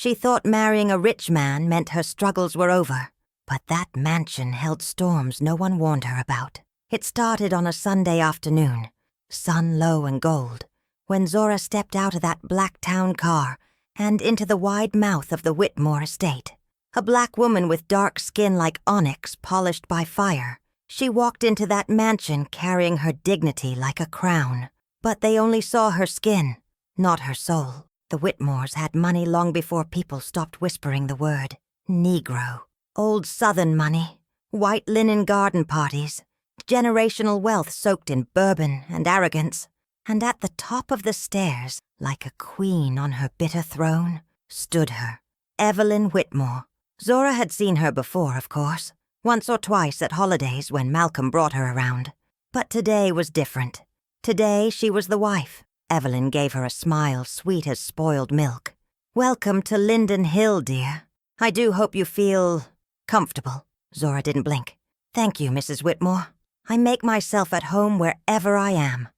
She thought marrying a rich man meant her struggles were over. But that mansion held storms no one warned her about. It started on a Sunday afternoon, sun low and gold, when Zora stepped out of that black town car and into the wide mouth of the Whitmore estate. A black woman with dark skin like onyx polished by fire. She walked into that mansion carrying her dignity like a crown. But they only saw her skin, not her soul. The Whitmores had money long before people stopped whispering the word Negro. Old Southern money, white linen garden parties, generational wealth soaked in bourbon and arrogance. And at the top of the stairs, like a queen on her bitter throne, stood her, Evelyn Whitmore. Zora had seen her before, of course, once or twice at holidays when Malcolm brought her around. But today was different. Today she was the wife. Evelyn gave her a smile sweet as spoiled milk. "Welcome to Linden Hill, dear. I do hope you feel comfortable." Zora didn't blink. "Thank you, Mrs. Whitmore. I make myself at home wherever I am."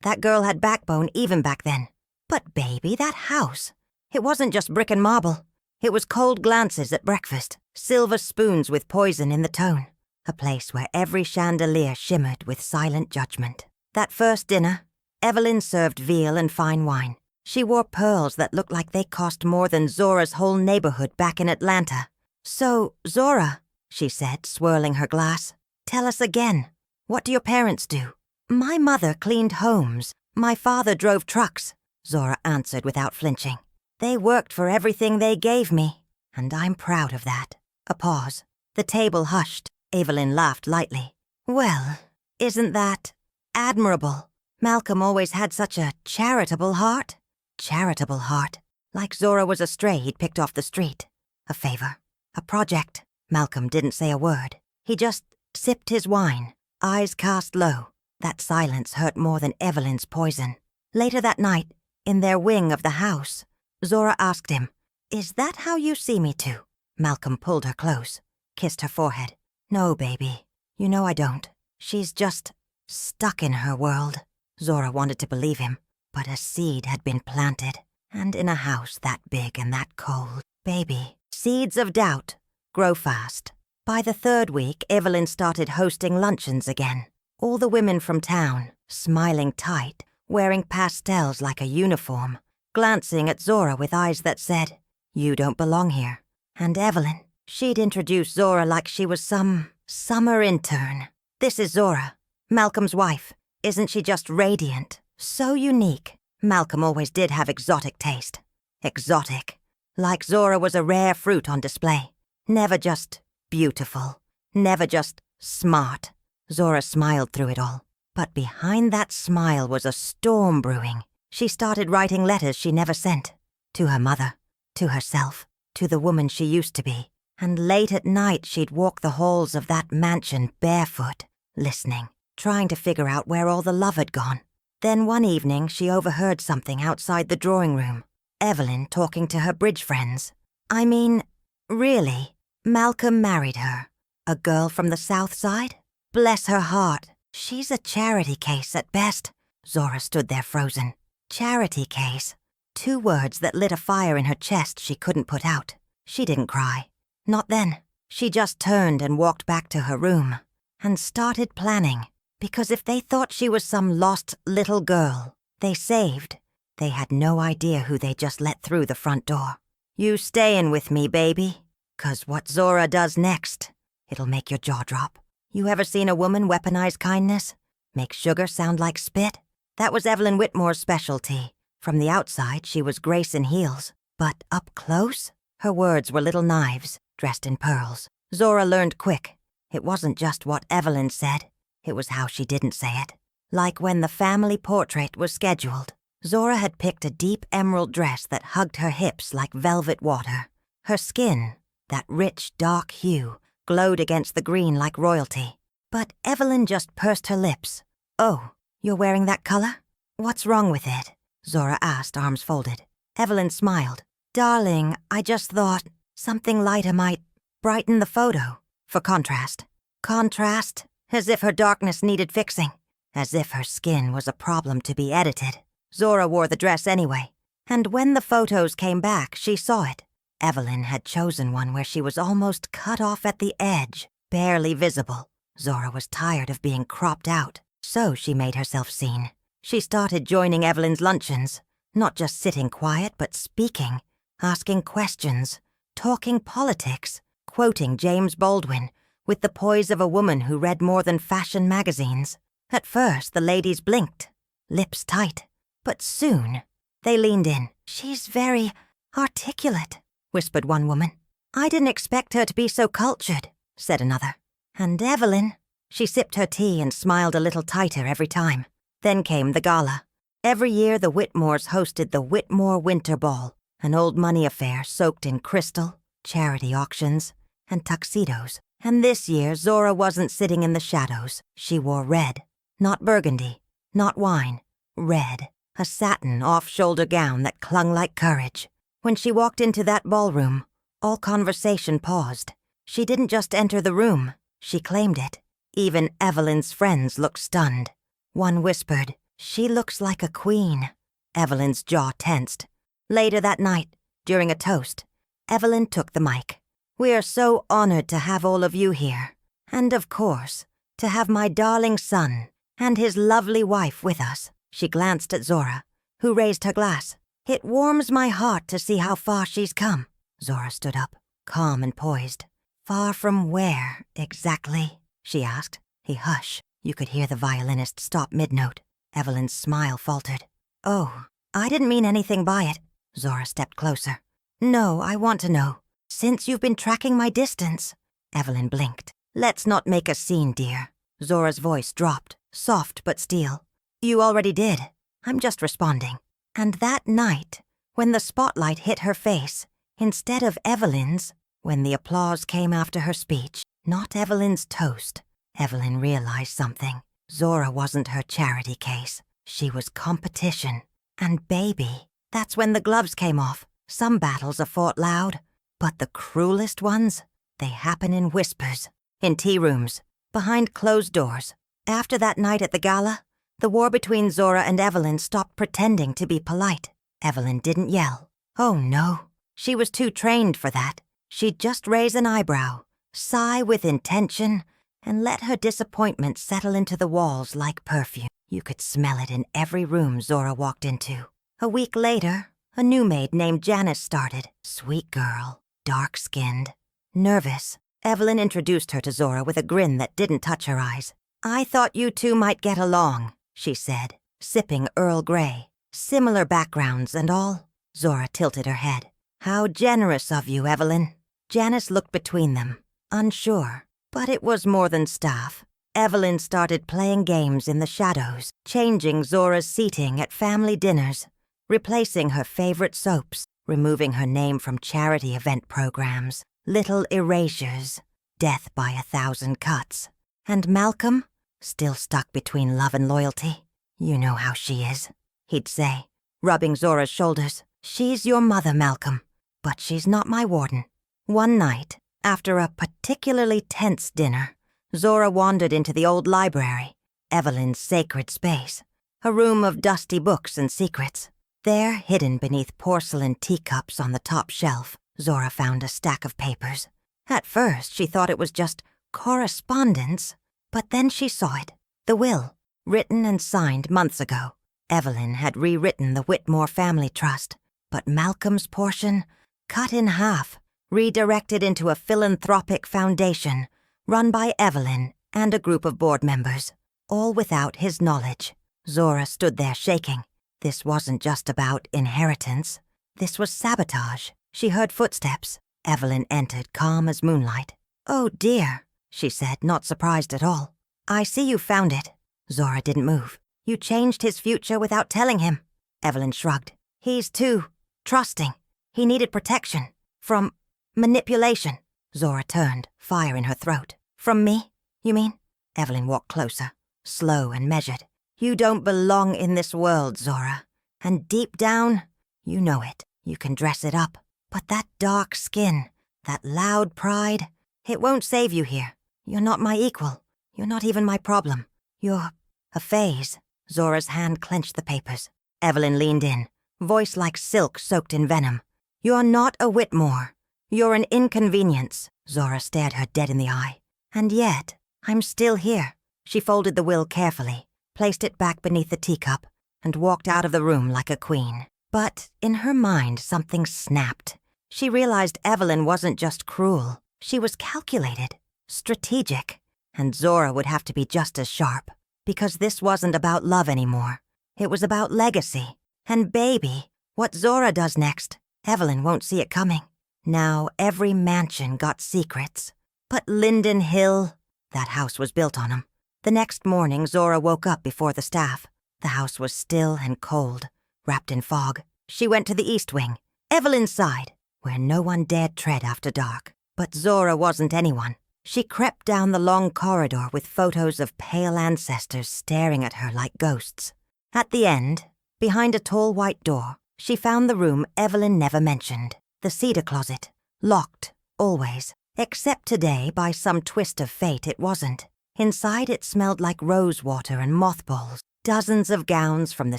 That girl had backbone even back then. But baby, that house. It wasn't just brick and marble. It was cold glances at breakfast, silver spoons with poison in the tone. A place where every chandelier shimmered with silent judgment. That first dinner, Evelyn served veal and fine wine. She wore pearls that looked like they cost more than Zora's whole neighborhood back in Atlanta. "So, Zora," she said, swirling her glass, "tell us again. What do your parents do?" "My mother cleaned homes. My father drove trucks," Zora answered without flinching. "They worked for everything they gave me, and I'm proud of that." A pause. The table hushed. Evelyn laughed lightly. "Well, isn't that admirable? Malcolm always had such a charitable heart." Charitable heart. Like Zora was a stray he'd picked off the street. A favor. A project. Malcolm didn't say a word. He just sipped his wine, eyes cast low. That silence hurt more than Evelyn's poison. Later that night, in their wing of the house, Zora asked him, "Is that how you see me too?" Malcolm pulled her close, kissed her forehead. "No, baby. You know I don't. She's just stuck in her world." Zora wanted to believe him, but a seed had been planted, and in a house that big and that cold. Baby, seeds of doubt grow fast. By the third week, Evelyn started hosting luncheons again. All the women from town, smiling tight, wearing pastels like a uniform, glancing at Zora with eyes that said, "You don't belong here." And Evelyn, she'd introduce Zora like she was some summer intern. "This is Zora, Malcolm's wife. Isn't she just radiant? So unique." Malcolm always did have exotic taste. Exotic. Like Zora was a rare fruit on display. Never just beautiful. Never just smart. Zora smiled through it all. But behind that smile was a storm brewing. She started writing letters she never sent. To her mother. To herself. To the woman she used to be. And late at night she'd walk the halls of that mansion barefoot, listening, trying to figure out where all the love had gone. Then one evening she overheard something outside the drawing room. Evelyn talking to her bridge friends. I mean, really, Malcolm married her. A girl from the South Side? Bless her heart. She's a charity case at best. Zora stood there frozen. Charity case. 2 words that lit a fire in her chest she couldn't put out. She didn't cry. Not then. She just turned and walked back to her room. And started planning. Because if they thought she was some lost little girl they saved, they had no idea who they just let through the front door. "You stayin' with me, baby? 'Cause what Zora does next, it'll make your jaw drop. You ever seen a woman weaponize kindness? Make sugar sound like spit? That was Evelyn Whitmore's specialty. From the outside, she was grace in heels. But up close, her words were little knives, dressed in pearls. Zora learned quick. It wasn't just what Evelyn said. It was how she didn't say it. Like when the family portrait was scheduled, Zora had picked a deep emerald dress that hugged her hips like velvet water. Her skin, that rich, dark hue, glowed against the green like royalty. But Evelyn just pursed her lips. "Oh, you're wearing that color? What's wrong with it?" Zora asked, arms folded. Evelyn smiled. "Darling, I just thought something lighter might brighten the photo, for contrast." Contrast? As if her darkness needed fixing. As if her skin was a problem to be edited. Zora wore the dress anyway, And when the photos came back, she saw it. Evelyn had chosen one where she was almost cut off at the edge, barely visible. Zora was tired of being cropped out, so she made herself seen. She started joining Evelyn's luncheons, not just sitting quiet, but speaking, asking questions, talking politics, quoting James Baldwin with the poise of a woman who read more than fashion magazines. At first, the ladies blinked, lips tight, but soon they leaned in. "She's very articulate," whispered one woman. "I didn't expect her to be so cultured," said another. And Evelyn, she sipped her tea and smiled a little tighter every time. Then came the gala. Every year the Whitmores hosted the Whitmore Winter Ball, an old money affair soaked in crystal, charity auctions, and tuxedos. And this year Zora wasn't sitting in the shadows. She wore red. Not burgundy, not wine, red. A satin off-shoulder gown that clung like courage. When she walked into that ballroom, all conversation paused. She didn't just enter the room, she claimed it. Even Evelyn's friends looked stunned. One whispered, "She looks like a queen." Evelyn's jaw tensed. Later that night, during a toast, Evelyn took the mic. "We are so honored to have all of you here. And of course, to have my darling son and his lovely wife with us." She glanced at Zora, who raised her glass. "It warms my heart to see how far she's come." Zora stood up, calm and poised. "Far from where, exactly?" she asked. Hush. You could hear the violinist stop mid-note. Evelyn's smile faltered. "Oh, I didn't mean anything by it." Zora stepped closer. "No, I want to know. Since you've been tracking my distance." Evelyn blinked. "Let's not make a scene, dear." Zora's voice dropped, soft but steel. "You already did. I'm just responding." And that night, when the spotlight hit her face, instead of Evelyn's, when the applause came after her speech, not Evelyn's toast, Evelyn realized something. Zora wasn't her charity case. She was competition. And baby, that's when the gloves came off. Some battles are fought loud, but the cruelest ones, they happen in whispers, in tea rooms, behind closed doors. After that night at the gala, the war between Zora and Evelyn stopped pretending to be polite. Evelyn didn't yell. Oh no, she was too trained for that. She'd just raise an eyebrow, sigh with intention, and let her disappointment settle into the walls like perfume. You could smell it in every room Zora walked into. A week later, a new maid named Janice started. Sweet girl, dark-skinned, nervous. Evelyn introduced her to Zora with a grin that didn't touch her eyes. "I thought you two might get along," she said, sipping Earl Grey. "Similar backgrounds and all." Zora tilted her head. "How generous of you, Evelyn." Janice looked between them, unsure. But it was more than staff. Evelyn started playing games in the shadows, changing Zora's seating at family dinners, replacing her favorite soaps, removing her name from charity event programs, little erasures, death by 1,000 cuts. And Malcolm, still stuck between love and loyalty. "You know how she is," he'd say, rubbing Zora's shoulders. "She's your mother, Malcolm, but she's not my warden." One night, after a particularly tense dinner, Zora wandered into the old library, Evelyn's sacred space, a room of dusty books and secrets. There, hidden beneath porcelain teacups on the top shelf, Zora found a stack of papers. At first, she thought it was just correspondence, but then she saw it. The will, written and signed months ago. Evelyn had rewritten the Whitmore Family Trust, but Malcolm's portion, cut in half, redirected into a philanthropic foundation run by Evelyn and a group of board members, all without his knowledge. Zora stood there shaking. This wasn't just about inheritance. This was sabotage. She heard footsteps. Evelyn entered calm as moonlight. "Oh dear," she said, not surprised at all. "I see you found it." Zora didn't move. "You changed his future without telling him." Evelyn shrugged. "He's too trusting. He needed protection. From manipulation." Zora turned, fire in her throat. "From me, you mean?" Evelyn walked closer, slow and measured. "You don't belong in this world, Zora. And deep down, you know it. You can dress it up. But that dark skin, that loud pride, it won't save you here. You're not my equal. You're not even my problem. You're a phase." Zora's hand clenched the papers. Evelyn leaned in, voice like silk soaked in venom. "You're not a Whitmore. You're an inconvenience." Zora stared her dead in the eye. "And yet, I'm still here." She folded the will carefully, placed it back beneath the teacup, and walked out of the room like a queen. But in her mind, something snapped. She realized Evelyn wasn't just cruel. She was calculated, strategic, and Zora would have to be just as sharp, because this wasn't about love anymore. It was about legacy. And baby, what Zora does next, Evelyn won't see it coming. Now every mansion got secrets. But Linden Hill, that house was built on 'em. The next morning, Zora woke up before the staff. The house was still and cold, wrapped in fog. She went to the east wing, Evelyn's side, where no one dared tread after dark. But Zora wasn't anyone. She crept down the long corridor with photos of pale ancestors staring at her like ghosts. At the end, behind a tall white door, she found the room Evelyn never mentioned, the cedar closet, locked, always. Except today, by some twist of fate, it wasn't. Inside it smelled like rose water and mothballs. Dozens of gowns from the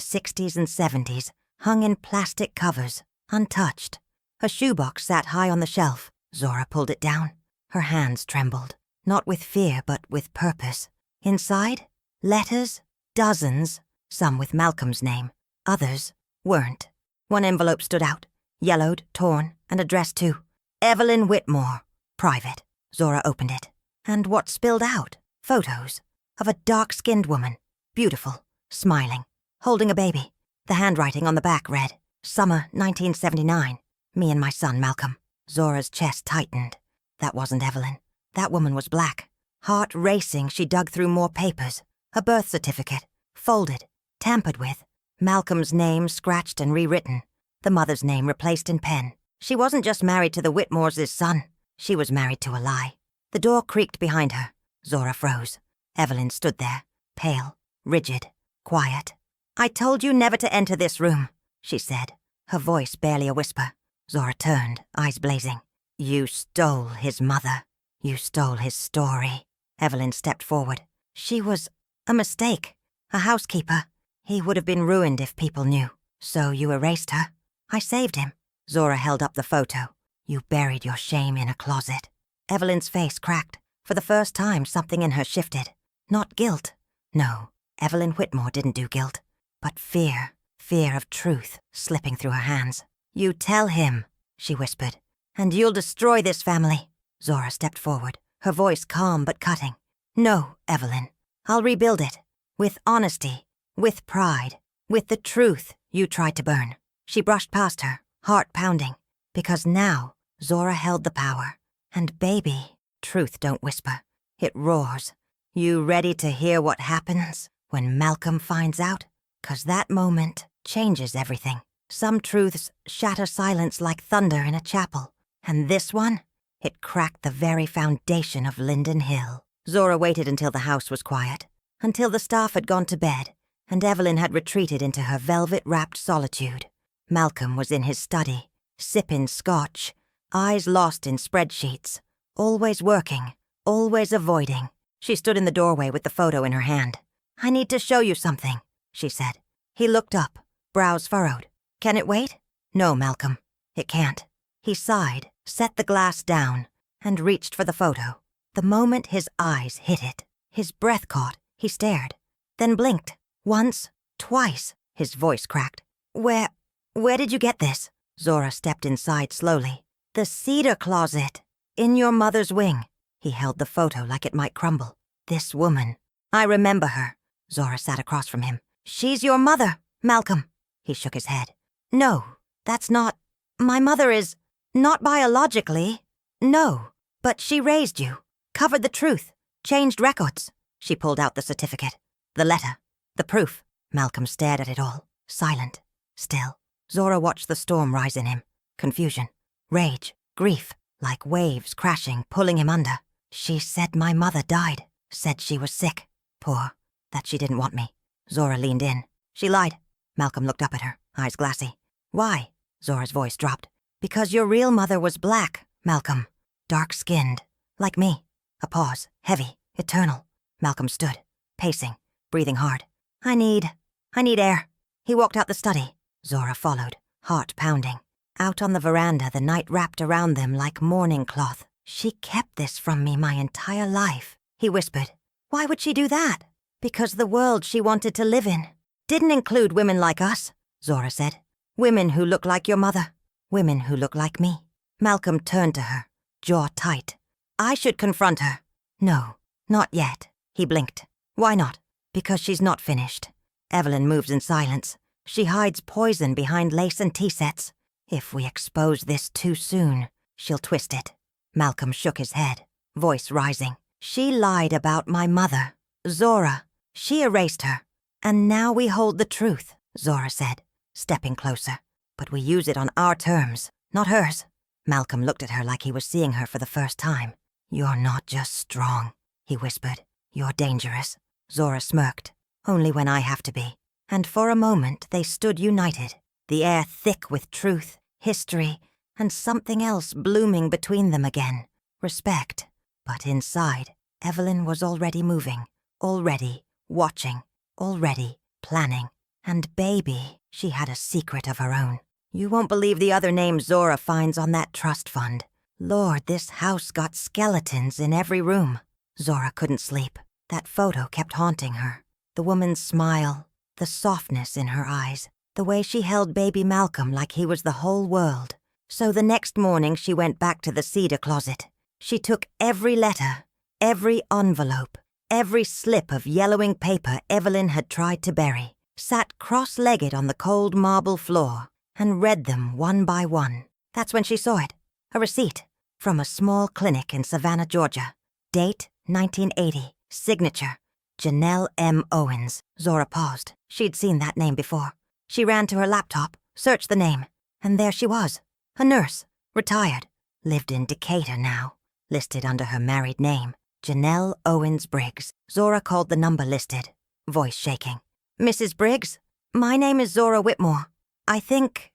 60s and 70s hung in plastic covers, untouched. A shoebox sat high on the shelf. Zora pulled it down. Her hands trembled, not with fear but with purpose. Inside, letters, dozens, some with Malcolm's name. Others weren't. One envelope stood out, yellowed, torn, and addressed to Evelyn Whitmore. Private. Zora opened it. And what spilled out? Photos of a dark-skinned woman, beautiful, smiling, holding a baby. The handwriting on the back read, "Summer 1979. Me and my son, Malcolm." Zora's chest tightened. That wasn't Evelyn. That woman was black. Heart racing, she dug through more papers. A birth certificate, folded, tampered with. Malcolm's name scratched and rewritten. The mother's name replaced in pen. She wasn't just married to the Whitmores' son. She was married to a lie. The door creaked behind her. Zora froze. Evelyn stood there, pale, rigid, quiet. "I told you never to enter this room," she said, her voice barely a whisper. Zora turned, eyes blazing. "You stole his mother. You stole his story." Evelyn stepped forward. "She was a mistake. A housekeeper. He would have been ruined if people knew. So you erased her." "I saved him." Zora held up the photo. "You buried your shame in a closet." Evelyn's face cracked. For the first time, something in her shifted. Not guilt. No, Evelyn Whitmore didn't do guilt. But fear. Fear of truth slipping through her hands. "You tell him," she whispered, "and you'll destroy this family." Zora stepped forward, her voice calm but cutting. "No, Evelyn. I'll rebuild it. With honesty. With pride. With the truth you tried to burn." She brushed past her, heart pounding. Because now, Zora held the power. And baby, truth don't whisper. It roars. "You ready to hear what happens when Malcolm finds out? 'Cause that moment changes everything. Some truths shatter silence like thunder in a chapel. And this one, it cracked the very foundation of Linden Hill." Zora waited until the house was quiet, until the staff had gone to bed, and Evelyn had retreated into her velvet-wrapped solitude. Malcolm was in his study, sipping scotch, eyes lost in spreadsheets, always working, always avoiding. She stood in the doorway with the photo in her hand. "I need to show you something," she said. He looked up, brows furrowed. "Can it wait?" "No, Malcolm, it can't." He sighed, set the glass down, and reached for the photo. The moment his eyes hit it, his breath caught, he stared, then blinked. Once, twice, his voice cracked. Where did you get this?" Zora stepped inside slowly. "The cedar closet. In your mother's wing." He held the photo like it might crumble. "This woman. I remember her." Zora sat across from him. "She's your mother, Malcolm." He shook his head. "No, that's not. My mother is not biologically. No, but she raised you, covered the truth, changed records." She pulled out the certificate, the letter, the proof. Malcolm stared at it all, silent, still. Zora watched the storm rise in him. Confusion, rage, grief, like waves crashing, pulling him under. "She said my mother died, said she was sick. Poor, that she didn't want me." Zora leaned in. "She lied." Malcolm looked up at her, eyes glassy. "Why?" Zora's voice dropped. "Because your real mother was black, Malcolm. Dark-skinned, like me." A pause, heavy, eternal. Malcolm stood, pacing, breathing hard. I need air." He walked out the study, Zora followed, heart pounding. Out on the veranda, the night wrapped around them like mourning cloth. "She kept this from me my entire life," he whispered. "Why would she do that?" "Because the world she wanted to live in didn't include women like us," Zora said. "Women who look like your mother. Women who look like me." Malcolm turned to her, jaw tight. "I should confront her." "No, not yet," he blinked. "Why not?" "Because she's not finished." Evelyn moves in silence. She hides poison behind lace and tea sets. "If we expose this too soon, she'll twist it." Malcolm shook his head, voice rising. "She lied about my mother, Zora. She erased her. And now we hold the truth," Zora said, stepping closer. "But we use it on our terms, not hers." Malcolm looked at her like he was seeing her for the first time. "You're not just strong," he whispered. "You're dangerous." Zora smirked. "Only when I have to be." And for a moment they stood united, the air thick with truth, history, and something else blooming between them again. Respect. But inside, Evelyn was already moving, already watching, already planning. And baby, she had a secret of her own. "You won't believe the other names Zora finds on that trust fund. Lord, this house got skeletons in every room." Zora couldn't sleep. That photo kept haunting her. The woman's smile, the softness in her eyes, the way she held baby Malcolm like he was the whole world. So the next morning she went back to the cedar closet. She took every letter, every envelope, every slip of yellowing paper Evelyn had tried to bury, sat cross-legged on the cold marble floor, and read them one by one. That's when she saw it. A receipt from a small clinic in Savannah, Georgia. Date 1980. Signature Janelle M. Owens. Zora paused. She'd seen that name before. She ran to her laptop, searched the name, and there she was. A nurse, retired, lived in Decatur now, listed under her married name, Janelle Owens Briggs. Zora called the number listed, voice shaking. "Mrs. Briggs, my name is Zora Whitmore. I think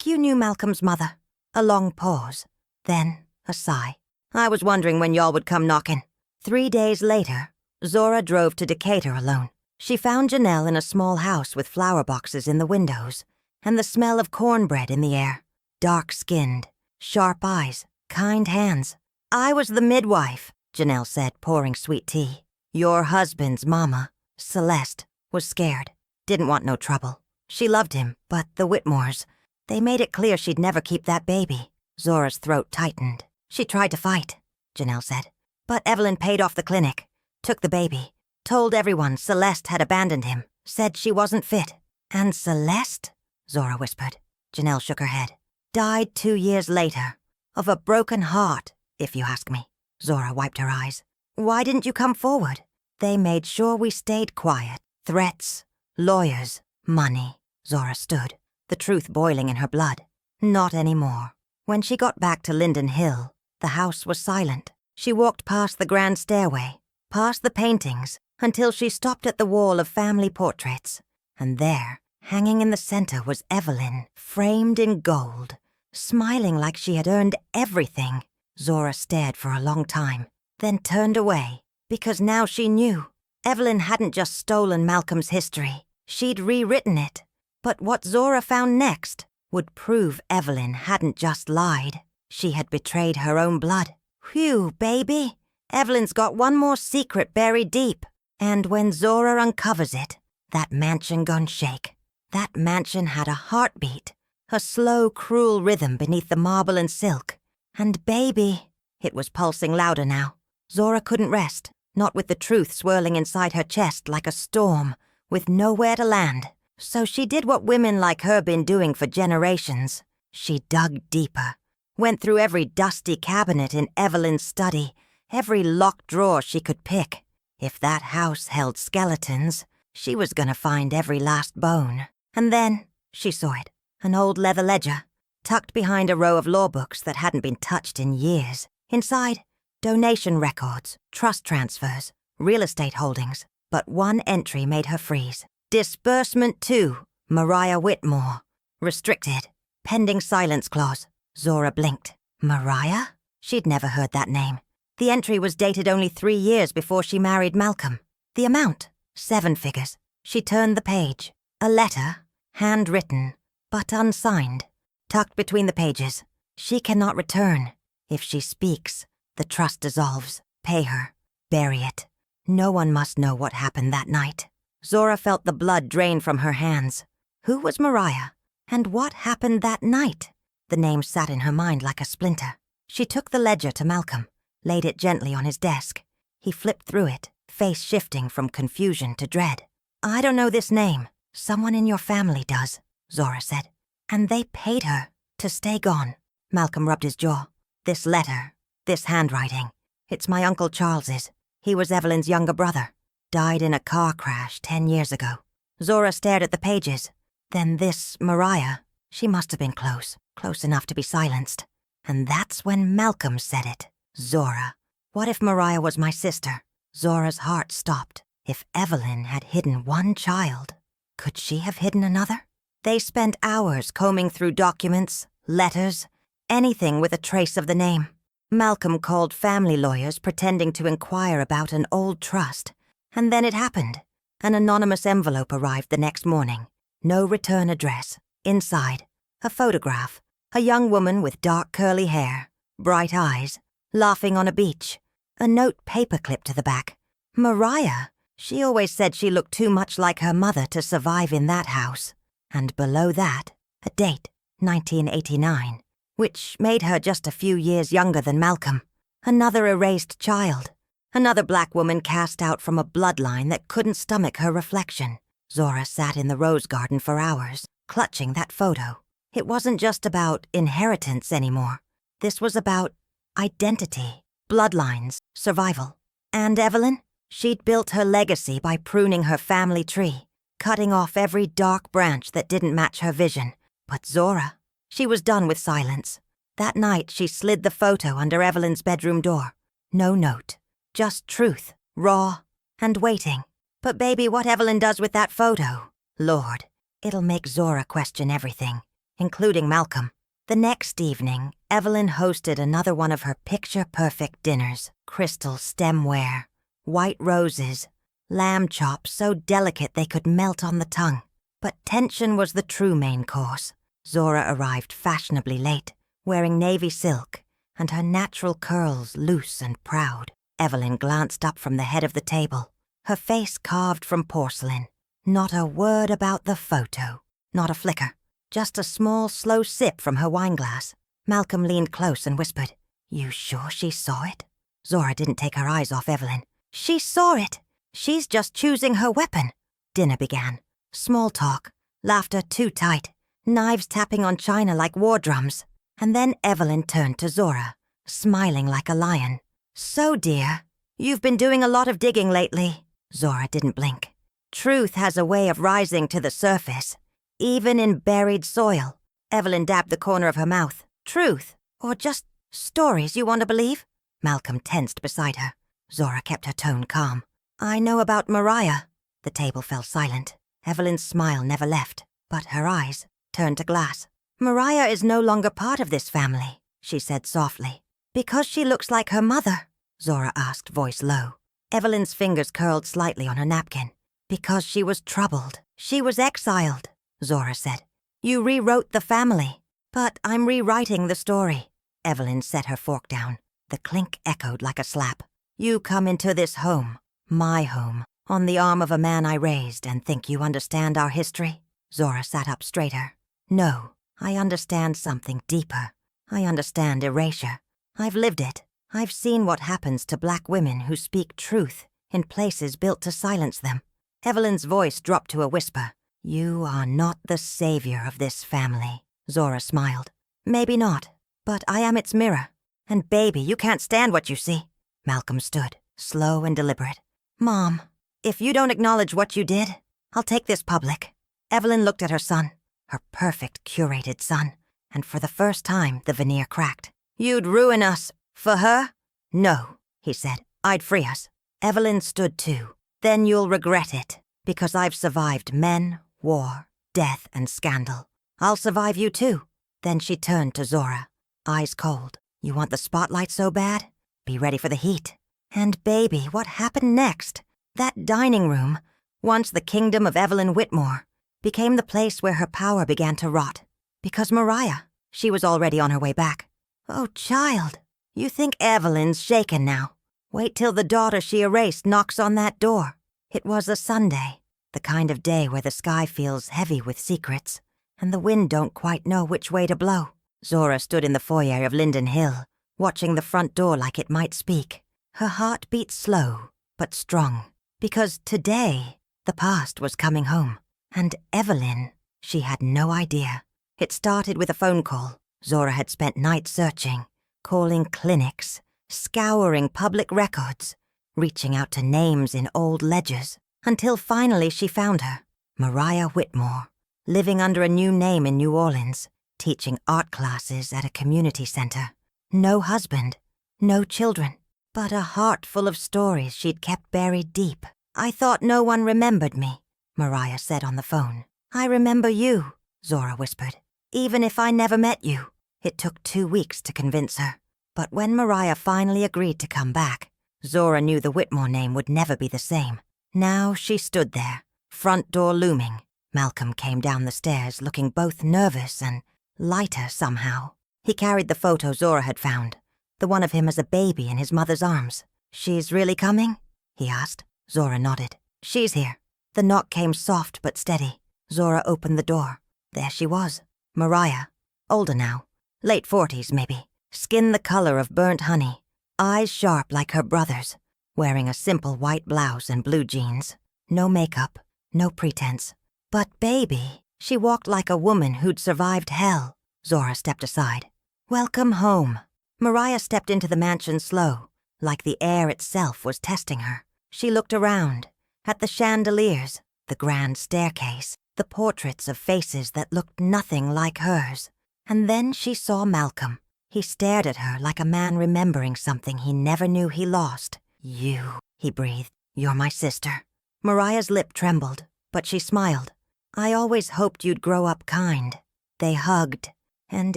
you knew Malcolm's mother." A long pause, then a sigh. "I was wondering when y'all would come knocking." 3 days later, Zora drove to Decatur alone. She found Janelle in a small house with flower boxes in the windows and the smell of cornbread in the air. Dark-skinned, sharp eyes, kind hands. "I was the midwife," Janelle said, pouring sweet tea. "Your husband's mama, Celeste, was scared. Didn't want no trouble. She loved him, but the Whitmores, they made it clear she'd never keep that baby." Zora's throat tightened. "She tried to fight," Janelle said. "But Evelyn paid off the clinic, took the baby, told everyone Celeste had abandoned him, said she wasn't fit." "And Celeste?" Zora whispered. Janelle shook her head. "Died 2 years later. Of a broken heart, if you ask me." Zora wiped her eyes. "Why didn't you come forward?" "They made sure we stayed quiet. Threats, lawyers, money." Zora stood, the truth boiling in her blood. "Not anymore." When she got back to Linden Hill, the house was silent. She walked past the grand stairway, past the paintings, until she stopped at the wall of family portraits. And there, hanging in the center, was Evelyn, framed in gold, smiling like she had earned everything. Zora stared for a long time, then turned away, because now she knew. Evelyn hadn't just stolen Malcolm's history. She'd rewritten it. But what Zora found next would prove Evelyn hadn't just lied. She had betrayed her own blood. Whew, baby. Evelyn's got one more secret buried deep. And when Zora uncovers it, that mansion gon' shake. That mansion had a heartbeat, a slow, cruel rhythm beneath the marble and silk. And baby, it was pulsing louder now. Zora couldn't rest, not with the truth swirling inside her chest like a storm, with nowhere to land. So she did what women like her been doing for generations. She dug deeper, went through every dusty cabinet in Evelyn's study, every locked drawer she could pick. If that house held skeletons, she was gonna find every last bone. And then she saw it, an old leather ledger, tucked behind a row of law books that hadn't been touched in years. Inside, donation records, trust transfers, real estate holdings. But one entry made her freeze. Disbursement to Mariah Whitmore. Restricted. Pending silence clause. Zora blinked. Mariah? She'd never heard that name. The entry was dated only 3 years before she married Malcolm. The amount? 7 figures. She turned the page. A letter, handwritten, but unsigned, tucked between the pages. She cannot return. If she speaks, the trust dissolves. Pay her. Bury it. No one must know what happened that night. Zora felt the blood drain from her hands. Who was Mariah? And what happened that night? The name sat in her mind like a splinter. She took the ledger to Malcolm, laid it gently on his desk. He flipped through it, face shifting from confusion to dread. I don't know this name. Someone in your family does, Zora said. And they paid her to stay gone. Malcolm rubbed his jaw. This letter, this handwriting, it's my Uncle Charles's. He was Evelyn's younger brother. Died in a car crash 10 years ago. Zora stared at the pages. Then this Mariah, she must have been close enough to be silenced. And that's when Malcolm said it. Zora. What if Mariah was my sister? Zora's heart stopped. If Evelyn had hidden one child, could she have hidden another? They spent hours combing through documents, letters, anything with a trace of the name. Malcolm called family lawyers pretending to inquire about an old trust. And then it happened. An anonymous envelope arrived the next morning. No return address. Inside, a photograph. A young woman with dark curly hair, bright eyes, laughing on a beach. A note paperclip to the back. Mariah. She always said she looked too much like her mother to survive in that house. And below that, a date, 1989, which made her just a few years younger than Malcolm. Another erased child. Another black woman cast out from a bloodline that couldn't stomach her reflection. Zora sat in the rose garden for hours, clutching that photo. It wasn't just about inheritance anymore. This was about identity, bloodlines, survival. And Evelyn? She'd built her legacy by pruning her family tree, cutting off every dark branch that didn't match her vision. But Zora, she was done with silence. That night, she slid the photo under Evelyn's bedroom door. No note, just truth, raw, and waiting. But baby, what Evelyn does with that photo? Lord, it'll make Zora question everything, including Malcolm. The next evening, Evelyn hosted another one of her picture-perfect dinners. Crystal stemware, white roses, lamb chops so delicate they could melt on the tongue. But tension was the true main course. Zora arrived fashionably late, wearing navy silk, and her natural curls loose and proud. Evelyn glanced up from the head of the table, her face carved from porcelain. Not a word about the photo, not a flicker. Just a small, slow sip from her wineglass. Malcolm leaned close and whispered, You sure she saw it? Zora didn't take her eyes off Evelyn. She saw it. She's just choosing her weapon. Dinner began. Small talk, laughter too tight, knives tapping on china like war drums. And then Evelyn turned to Zora, smiling like a lion. So, dear, you've been doing a lot of digging lately. Zora didn't blink. Truth has a way of rising to the surface, even in buried soil. Evelyn dabbed the corner of her mouth. Truth, or just stories you want to believe? Malcolm tensed beside her. Zora kept her tone calm. I know about Mariah. The table fell silent. Evelyn's smile never left, but her eyes turned to glass. Mariah is no longer part of this family, she said softly. Because she looks like her mother? Zora asked, voice low. Evelyn's fingers curled slightly on her napkin. Because she was troubled. She was exiled, Zora said. You rewrote the family. But I'm rewriting the story. Evelyn set her fork down. The clink echoed like a slap. You come into this home, my home, on the arm of a man I raised and think you understand our history? Zora sat up straighter. No, I understand something deeper. I understand erasure. I've lived it. I've seen what happens to black women who speak truth in places built to silence them. Evelyn's voice dropped to a whisper. You are not the savior of this family, Zora smiled. Maybe not, but I am its mirror. And baby, you can't stand what you see. Malcolm stood, slow and deliberate. Mom, if you don't acknowledge what you did, I'll take this public. Evelyn looked at her son, her perfect, curated son, and for the first time the veneer cracked. You'd ruin us. For her? No, he said. I'd free us. Evelyn stood too. Then you'll regret it, because I've survived men, war, death, and scandal. I'll survive you too. Then she turned to Zora, eyes cold. You want the spotlight so bad? Be ready for the heat. And baby, what happened next? That dining room, once the kingdom of Evelyn Whitmore, became the place where her power began to rot. Because Mariah, she was already on her way back. Oh, child, you think Evelyn's shaken now. Wait till the daughter she erased knocks on that door. It was a Sunday, the kind of day where the sky feels heavy with secrets, and the wind don't quite know which way to blow. Zora stood in the foyer of Linden Hill, watching the front door like it might speak. Her heart beat slow, but strong, because today, the past was coming home. And Evelyn, she had no idea. It started with a phone call. Zora had spent nights searching, calling clinics, scouring public records, reaching out to names in old ledgers, until finally she found her, Mariah Whitmore, living under a new name in New Orleans, teaching art classes at a community center. No husband, no children, but a heart full of stories she'd kept buried deep. I thought no one remembered me, Mariah said on the phone. I remember you, Zora whispered. Even if I never met you. It took 2 weeks to convince her. But when Mariah finally agreed to come back, Zora knew the Whitmore name would never be the same. Now she stood there, front door looming. Malcolm came down the stairs looking both nervous and lighter somehow. He carried the photo Zora had found, the one of him as a baby in his mother's arms. She's really coming? He asked. Zora nodded. She's here. The knock came soft but steady. Zora opened the door. There she was. Mariah. Older now. Late 40s, maybe. Skin the color of burnt honey. Eyes sharp like her brother's. Wearing a simple white blouse and blue jeans. No makeup. No pretense. But baby, she walked like a woman who'd survived hell. Zora stepped aside. Welcome home. Mariah stepped into the mansion slow, like the air itself was testing her. She looked around, at the chandeliers, the grand staircase, the portraits of faces that looked nothing like hers. And then she saw Malcolm. He stared at her like a man remembering something he never knew he lost. You, he breathed. You're my sister. Mariah's lip trembled, but she smiled. I always hoped you'd grow up kind. They hugged, and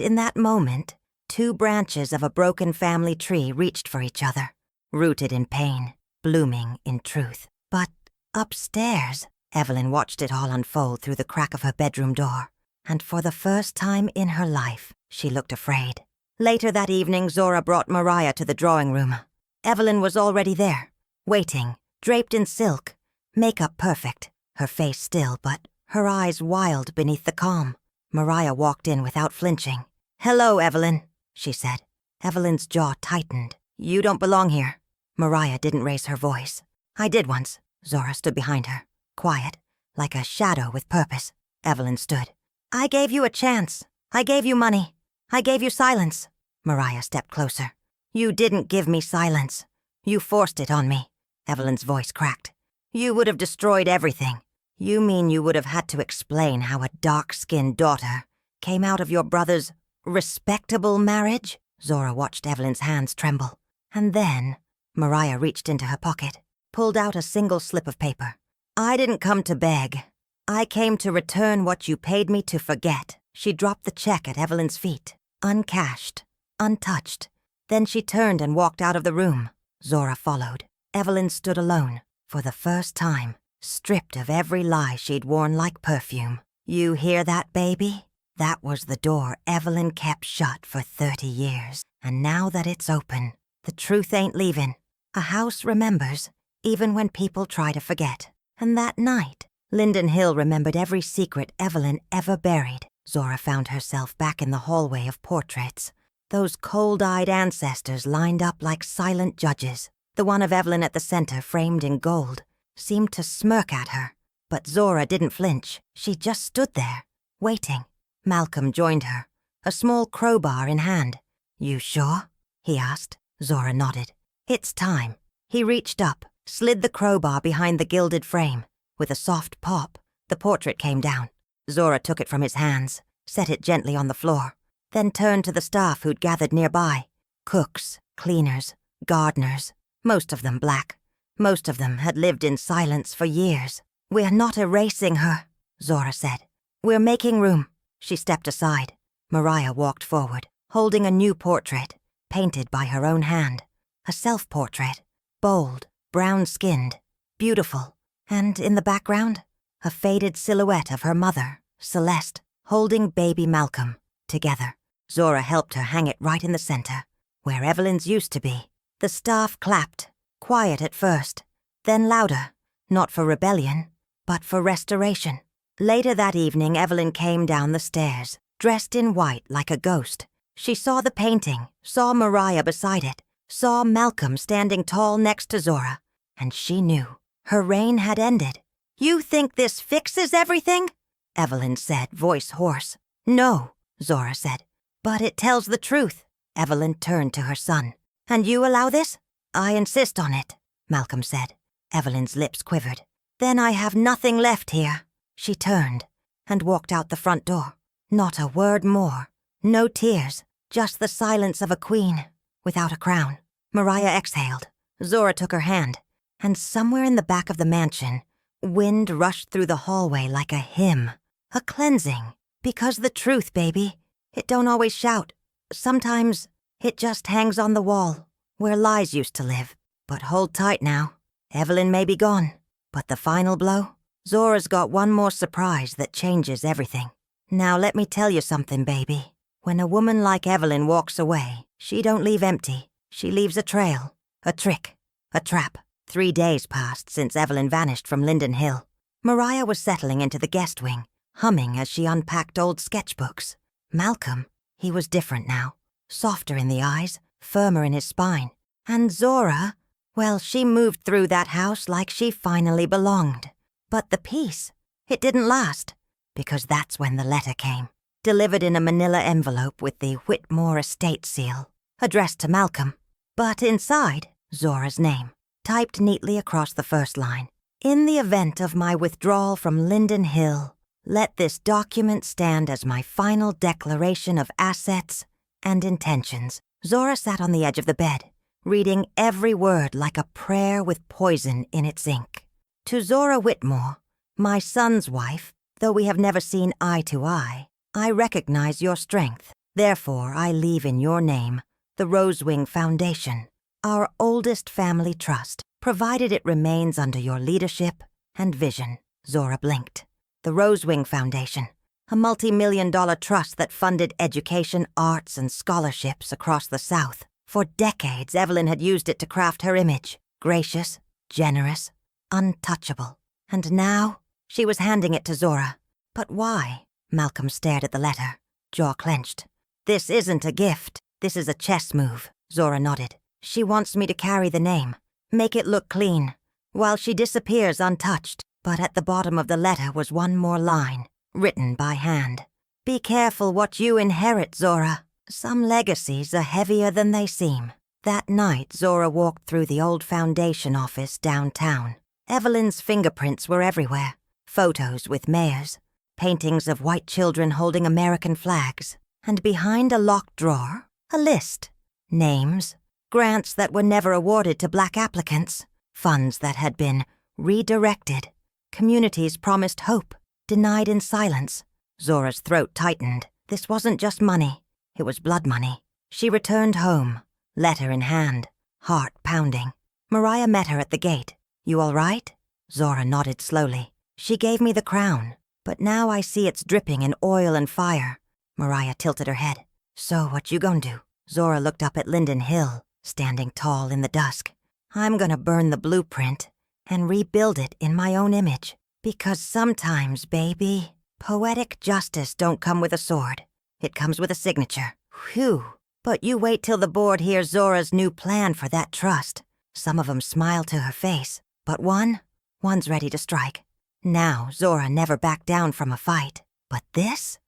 in that moment, 2 branches of a broken family tree reached for each other, rooted in pain, blooming in truth. But upstairs, Evelyn watched it all unfold through the crack of her bedroom door, and for the first time in her life, she looked afraid. Later that evening, Zora brought Mariah to the drawing room. Evelyn was already there, waiting, draped in silk, makeup perfect, her face still, but her eyes wild beneath the calm. Mariah walked in without flinching. Hello, Evelyn, she said. Evelyn's jaw tightened. You don't belong here. Mariah didn't raise her voice. I did once. Zora stood behind her, quiet, like a shadow with purpose. Evelyn stood. I gave you a chance. I gave you money. I gave you silence. Mariah stepped closer. You didn't give me silence. You forced it on me. Evelyn's voice cracked. You would have destroyed everything. You mean you would have had to explain how a dark-skinned daughter came out of your brother's respectable marriage? Zora watched Evelyn's hands tremble. And then, Mariah reached into her pocket, pulled out a single slip of paper. I didn't come to beg. I came to return what you paid me to forget. She dropped the check at Evelyn's feet, uncashed, untouched. Then she turned and walked out of the room. Zora followed. Evelyn stood alone, for the first time, stripped of every lie she'd worn like perfume. You hear that, baby? That was the door Evelyn kept shut for 30 years. And now that it's open, the truth ain't leaving. A house remembers, even when people try to forget. And that night, Linden Hill remembered every secret Evelyn ever buried. Zora found herself back in the hallway of portraits. Those cold-eyed ancestors lined up like silent judges. The one of Evelyn at the center, framed in gold, seemed to smirk at her. But Zora didn't flinch. She just stood there, waiting. Malcolm joined her, a small crowbar in hand. You sure? He asked. Zora nodded. It's time. He reached up, slid the crowbar behind the gilded frame. With a soft pop, the portrait came down. Zora took it from his hands, set it gently on the floor, then turned to the staff who'd gathered nearby. Cooks, cleaners, gardeners, most of them black. Most of them had lived in silence for years. We're not erasing her, Zora said. We're making room. She stepped aside. Mariah walked forward, holding a new portrait, painted by her own hand. A self-portrait, bold, brown-skinned, beautiful. And in the background, a faded silhouette of her mother, Celeste, holding baby Malcolm. Together, Zora helped her hang it right in the center, where Evelyn's used to be. The staff clapped, quiet at first, then louder, not for rebellion, but for restoration. Later that evening, Evelyn came down the stairs, dressed in white like a ghost. She saw the painting, saw Mariah beside it, saw Malcolm standing tall next to Zora, and she knew her reign had ended. "You think this fixes everything?" Evelyn said, voice hoarse. "No," Zora said, "but it tells the truth." Evelyn turned to her son. "And you allow this?" "I insist on it," Malcolm said. Evelyn's lips quivered. "Then I have nothing left here." She turned and walked out the front door. Not a word more. No tears, just the silence of a queen without a crown. Mariah exhaled. Zora took her hand, and somewhere in the back of the mansion, wind rushed through the hallway like a hymn, a cleansing. Because the truth, baby, it don't always shout. Sometimes it just hangs on the wall, where lies used to live. But hold tight now. Evelyn may be gone, but the final blow? Zora's got one more surprise that changes everything. Now let me tell you something, baby. When a woman like Evelyn walks away, she don't leave empty. She leaves a trail, a trick, a trap. 3 days passed since Evelyn vanished from Linden Hill. Mariah was settling into the guest wing, humming as she unpacked old sketchbooks. Malcolm, he was different now, softer in the eyes, firmer in his spine. And Zora, well, she moved through that house like she finally belonged. But the peace, it didn't last, because that's when the letter came, delivered in a manila envelope with the Whitmore estate seal, addressed to Malcolm. But inside, Zora's name, typed neatly across the first line. "In the event of my withdrawal from Linden Hill, let this document stand as my final declaration of assets and intentions." Zora sat on the edge of the bed, reading every word like a prayer with poison in its ink. "To Zora Whitmore, my son's wife, though we have never seen eye to eye, I recognize your strength. Therefore, I leave in your name the Rosewing Foundation, our oldest family trust, provided it remains under your leadership and vision." Zora blinked. The Rosewing Foundation, a multi-million-dollar trust that funded education, arts, and scholarships across the South. For decades, Evelyn had used it to craft her image, gracious, generous, untouchable. And now, she was handing it to Zora. "But why?" Malcolm stared at the letter, jaw clenched. "This isn't a gift. This is a chess move," Zora nodded. "She wants me to carry the name, make it look clean, while she disappears untouched." But at the bottom of the letter was one more line, written by hand. "Be careful what you inherit, Zora. Some legacies are heavier than they seem." That night, Zora walked through the old foundation office downtown. Evelyn's fingerprints were everywhere. Photos with mayors, paintings of white children holding American flags, and behind a locked drawer, a list. Names, grants that were never awarded to black applicants, funds that had been redirected, communities promised hope, denied in silence. Zora's throat tightened. This wasn't just money. It was blood money. She returned home, letter in hand, heart pounding. Mariah met her at the gate. "You all right?" Zora nodded slowly. "She gave me the crown, but now I see it's dripping in oil and fire." Mariah tilted her head. "So what you gonna do?" Zora looked up at Linden Hill, standing tall in the dusk. "I'm gonna burn the blueprint and rebuild it in my own image. Because sometimes, baby, poetic justice don't come with a sword. It comes with a signature." "Whew. But you wait till the board hears Zora's new plan for that trust." Some of them smiled to her face, but one's ready to strike. Now, Zora never backed down from a fight. But this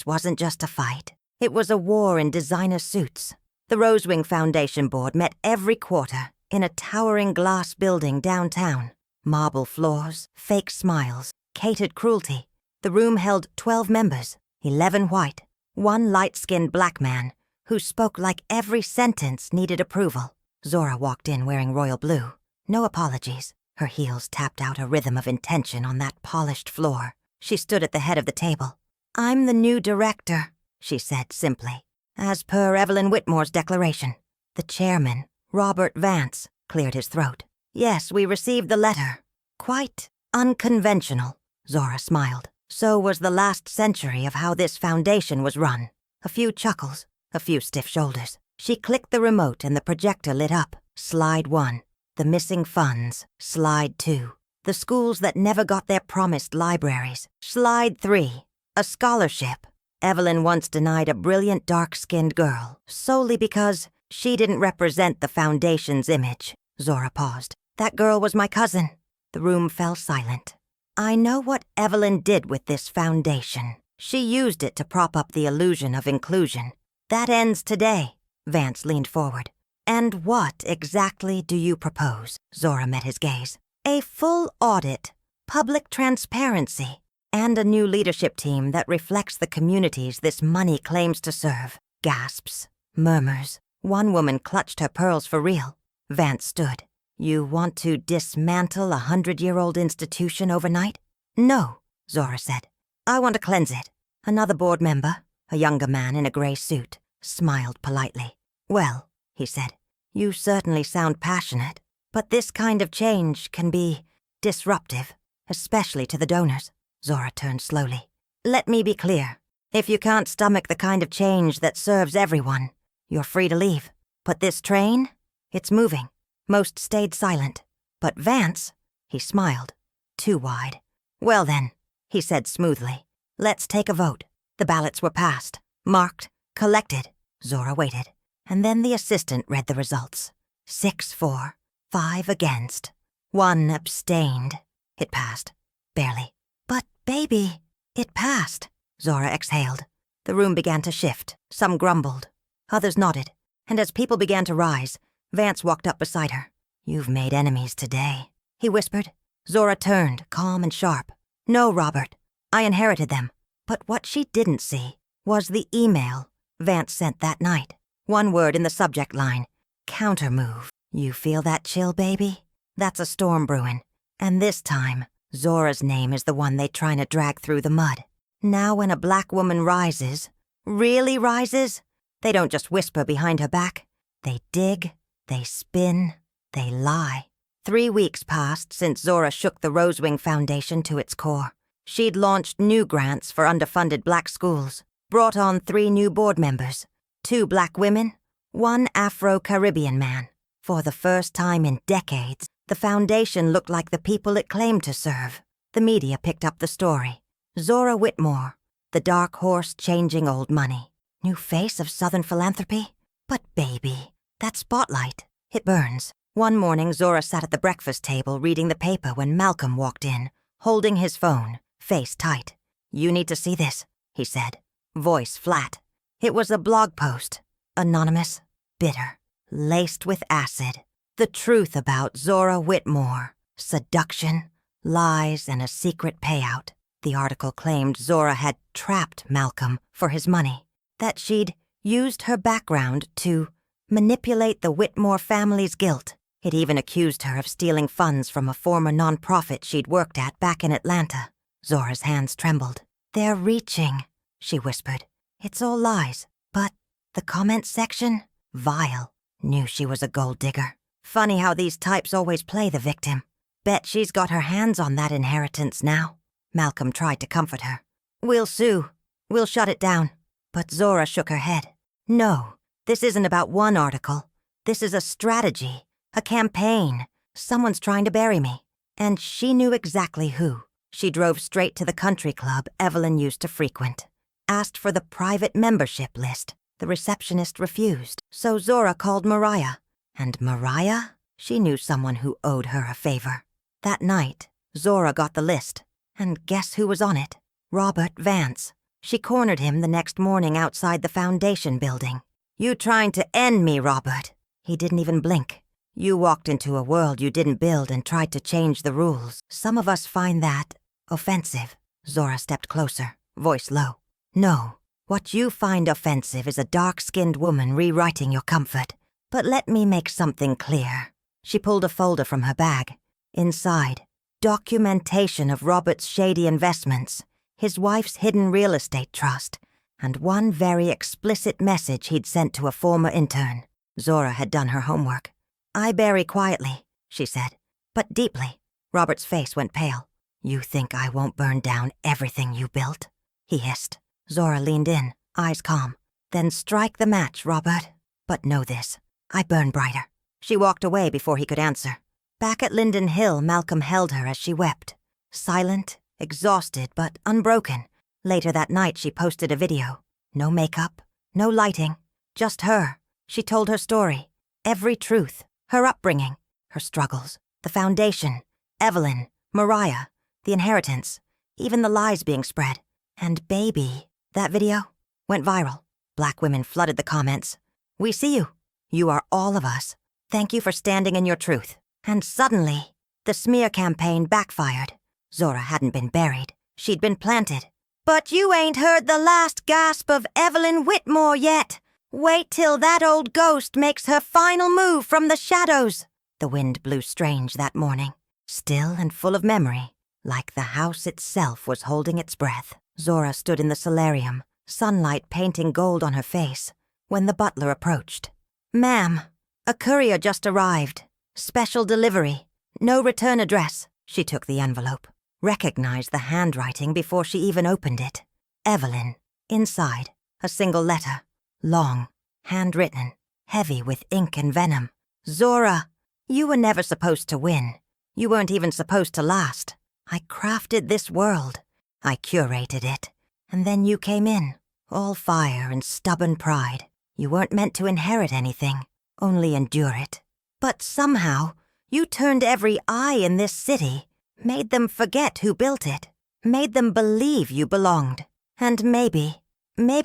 wasn't just a fight. It was a war in designer suits. The Rosewing Foundation board met every quarter in a towering glass building downtown. Marble floors, fake smiles, catered cruelty. The room held 12 members, 11 white, one light-skinned black man who spoke like every sentence needed approval. Zora walked in wearing royal blue. No apologies. Her heels tapped out a rhythm of intention on that polished floor. She stood at the head of the table. "I'm the new director," she said simply, "as per Evelyn Whitmore's declaration." The chairman, Robert Vance, cleared his throat. "Yes, we received the letter. Quite unconventional." Zora smiled. So was the last century of how this foundation was run. A few chuckles, a few stiff shoulders. She clicked the remote and the projector lit up. Slide 1. The missing funds. Slide 2. The schools that never got their promised libraries. Slide 3. A scholarship. Evelyn once denied a brilliant dark-skinned girl, solely because she didn't represent the foundation's image. Zora paused. That girl was my cousin. The room fell silent. I know what Evelyn did with this foundation. She used it to prop up the illusion of inclusion. That ends today. Vance leaned forward. And what exactly do you propose? Zora met his gaze. A full audit, public transparency, and a new leadership team that reflects the communities this money claims to serve. Gasps, murmurs. One woman clutched her pearls for real. Vance stood. You want to dismantle a 100-year-old institution overnight? No, Zora said. I want to cleanse it. Another board member, a younger man in a gray suit, smiled politely. Well, he said, you certainly sound passionate, but this kind of change can be disruptive, especially to the donors. Zora turned slowly. Let me be clear. If you can't stomach the kind of change that serves everyone, you're free to leave. But this train, it's moving. Most stayed silent. But Vance, he smiled. Too wide. Well then, he said smoothly. Let's take a vote. The ballots were passed, marked, collected. Zora waited. And then the assistant read the results. 6 for, 5 against. 1 abstained. It passed. Barely. But, baby, it passed. Zora exhaled. The room began to shift. Some grumbled. Others nodded. And as people began to rise, Vance walked up beside her. You've made enemies today, he whispered. Zora turned, calm and sharp. No, Robert. I inherited them. But what she didn't see was the email Vance sent that night. One word in the subject line. Countermove. You feel that chill, baby? That's a storm brewing. And this time, Zora's name is the one they trying to drag through the mud. Now when a black woman rises, really rises, they don't just whisper behind her back. They dig, they spin, they lie. 3 weeks passed since Zora shook the Rosewing Foundation to its core. She'd launched new grants for underfunded black schools, brought on 3 new board members, 2 black women, 1 Afro-Caribbean man. For the first time in decades, the foundation looked like the people it claimed to serve. The media picked up the story. Zora Whitmore, the dark horse changing old money. New face of Southern philanthropy? But baby, that spotlight, it burns. One morning, Zora sat at the breakfast table reading the paper when Malcolm walked in, holding his phone, face tight. You need to see this, he said, voice flat. It was a blog post, anonymous, bitter, laced with acid. The truth about Zora Whitmore, seduction, lies, and a secret payout. The article claimed Zora had trapped Malcolm for his money, that she'd used her background to manipulate the Whitmore family's guilt. It even accused her of stealing funds from a former nonprofit she'd worked at back in Atlanta. Zora's hands trembled. They're reaching, she whispered. It's all lies, but the comment section? Vile. Knew she was a gold digger. Funny how these types always play the victim. Bet she's got her hands on that inheritance now. Malcolm tried to comfort her. We'll sue. We'll shut it down. But Zora shook her head. No, this isn't about one article. This is a strategy, a campaign. Someone's trying to bury me. And she knew exactly who. She drove straight to the country club Evelyn used to frequent. Asked for the private membership list. The receptionist refused, so Zora called Mariah. And Mariah? She knew someone who owed her a favor. That night, Zora got the list. And guess who was on it? Robert Vance. She cornered him the next morning outside the foundation building. You trying to end me, Robert? He didn't even blink. You walked into a world you didn't build and tried to change the rules. Some of us find that offensive. Zora stepped closer, voice low. No, what you find offensive is a dark-skinned woman rewriting your comfort. But let me make something clear. She pulled a folder from her bag. Inside, documentation of Robert's shady investments, his wife's hidden real estate trust, and one very explicit message he'd sent to a former intern. Zora had done her homework. I bury quietly, she said, but deeply. Robert's face went pale. You think I won't burn down everything you built? He hissed. Zora leaned in, eyes calm. Then strike the match, Robert. But know this, I burn brighter. She walked away before he could answer. Back at Linden Hill, Malcolm held her as she wept. Silent, exhausted, but unbroken. Later that night, she posted a video. No makeup, no lighting, just her. She told her story, every truth, her upbringing, her struggles, the foundation, Evelyn, Mariah, the inheritance, even the lies being spread. And baby, that video went viral. Black women flooded the comments. We see you. You are all of us. Thank you for standing in your truth. And suddenly, the smear campaign backfired. Zora hadn't been buried. She'd been planted. But you ain't heard the last gasp of Evelyn Whitmore yet. Wait till that old ghost makes her final move from the shadows. The wind blew strange that morning, still and full of memory, like the house itself was holding its breath. Zora stood in the solarium, sunlight painting gold on her face, when the butler approached. Ma'am, a courier just arrived. Special delivery. No return address. She took the envelope, recognized the handwriting before she even opened it. Evelyn. Inside, a single letter. Long, handwritten, heavy with ink and venom. Zora, you were never supposed to win. You weren't even supposed to last. I crafted this world. I curated it. And then you came in, all fire and stubborn pride. You weren't meant to inherit anything, only endure it. But somehow, you turned every eye in this city, made them forget who built it, made them believe you belonged. And maybe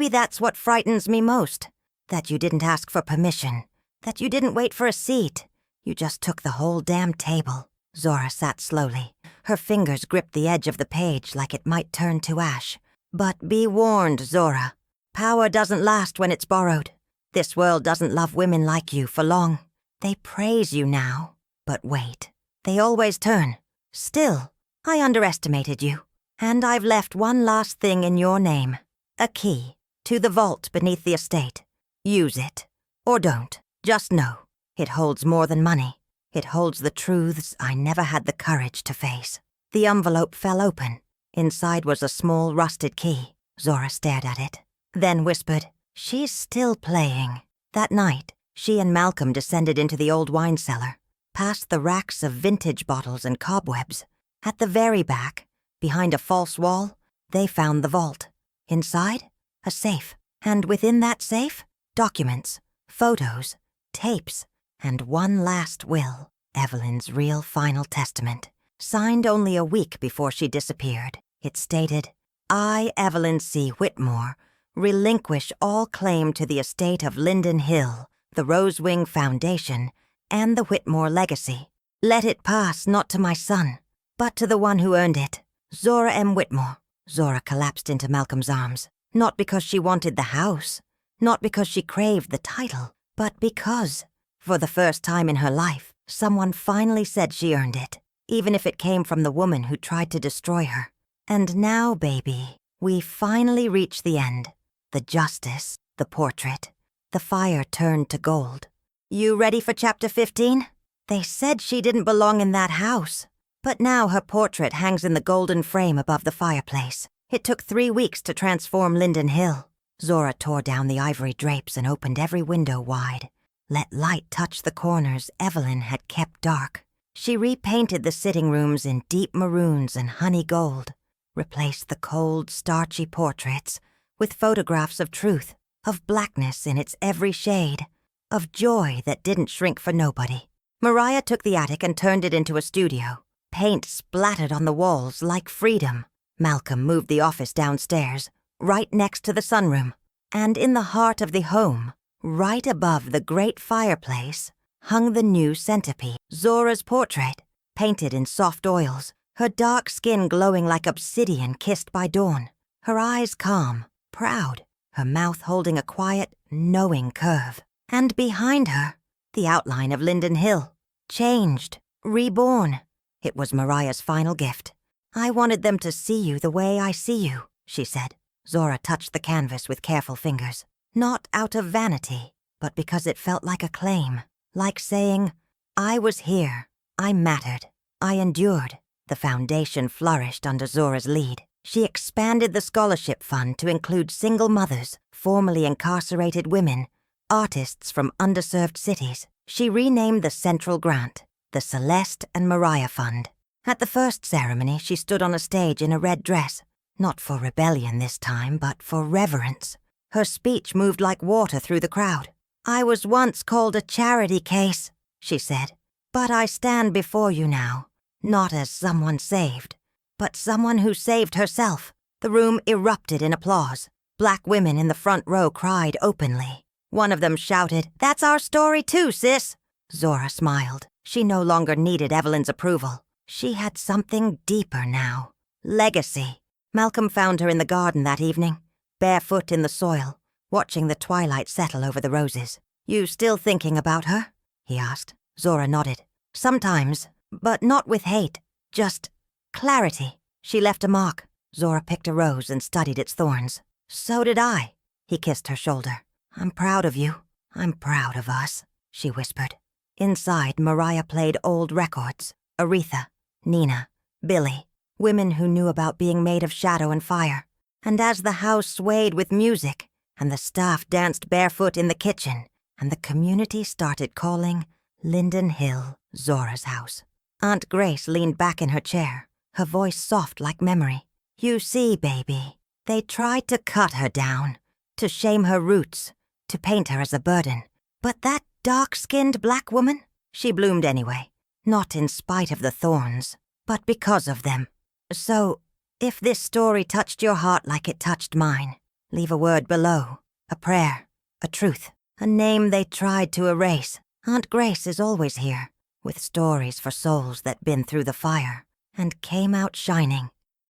that's what frightens me most, that you didn't ask for permission, that you didn't wait for a seat. You just took the whole damn table. Zora sat slowly. Her fingers gripped the edge of the page like it might turn to ash. But be warned, Zora. Power doesn't last when it's borrowed. This world doesn't love women like you for long. They praise you now. But wait. They always turn. Still, I underestimated you. And I've left one last thing in your name. A key to the vault beneath the estate. Use it. Or don't. Just know. It holds more than money. It holds the truths I never had the courage to face. The envelope fell open. Inside was a small rusted key. Zora stared at it, then whispered, She's still playing. That night, she and Malcolm descended into the old wine cellar, past the racks of vintage bottles and cobwebs. At the very back, behind a false wall, they found the vault. Inside, a safe. And within that safe, documents, photos, tapes, and one last will, Evelyn's real final testament, signed only a week before she disappeared. It stated, I, Evelyn C. Whitmore, relinquish all claim to the estate of Linden Hill, the Rosewing Foundation, and the Whitmore legacy. Let it pass not to my son, but to the one who earned it, Zora M. Whitmore. Zora collapsed into Malcolm's arms, not because she wanted the house, not because she craved the title, but because, for the first time in her life, someone finally said she earned it, even if it came from the woman who tried to destroy her. And now, baby, we finally reach the end. The justice, the portrait, the fire turned to gold. You ready for chapter 15? They said she didn't belong in that house, but now her portrait hangs in the golden frame above the fireplace. It took 3 weeks to transform Linden Hill. Zora tore down the ivory drapes and opened every window wide. Let light touch the corners Evelyn had kept dark. She repainted the sitting rooms in deep maroons and honey gold, replaced the cold, starchy portraits with photographs of truth, of blackness in its every shade, of joy that didn't shrink for nobody. Mariah took the attic and turned it into a studio. Paint splattered on the walls like freedom. Malcolm moved the office downstairs, right next to the sunroom. And in the heart of the home, right above the great fireplace, hung the new centerpiece, Zora's portrait, painted in soft oils, her dark skin glowing like obsidian kissed by dawn, her eyes calm, proud, her mouth holding a quiet, knowing curve. And behind her, the outline of Linden Hill, changed, reborn. It was Mariah's final gift. I wanted them to see you the way I see you, she said. Zora touched the canvas with careful fingers, not out of vanity, but because it felt like a claim, like saying, I was here, I mattered, I endured, The foundation flourished under Zora's lead. She expanded the scholarship fund to include single mothers, formerly incarcerated women, artists from underserved cities. She renamed the central grant the Celeste and Mariah Fund. At the first ceremony, she stood on a stage in a red dress, not for rebellion this time, but for reverence. Her speech moved like water through the crowd. "I was once called a charity case," she said, "but I stand before you now, not as someone saved, but someone who saved herself." The room erupted in applause. Black women in the front row cried openly. One of them shouted, "That's our story too, sis." Zora smiled. She no longer needed Evelyn's approval. She had something deeper now. Legacy. Malcolm found her in the garden that evening, barefoot in the soil, watching the twilight settle over the roses. "You still thinking about her?" he asked. Zora nodded. "Sometimes, but not with hate, just clarity." She left a mark. Zora picked a rose and studied its thorns. "So did I." He kissed her shoulder. "I'm proud of you. I'm proud of us," she whispered. Inside, Mariah played old records. Aretha, Nina, Billy, women who knew about being made of shadow and fire. And as the house swayed with music, and the staff danced barefoot in the kitchen, and the community started calling Linden Hill Zora's house, Aunt Grace leaned back in her chair, her voice soft like memory. "You see, baby, they tried to cut her down, to shame her roots, to paint her as a burden. But that dark-skinned black woman, she bloomed anyway, not in spite of the thorns, but because of them. So, if this story touched your heart like it touched mine, leave a word below, a prayer, a truth, a name they tried to erase. Aunt Grace is always here, with stories for souls that been through the fire and came out shining."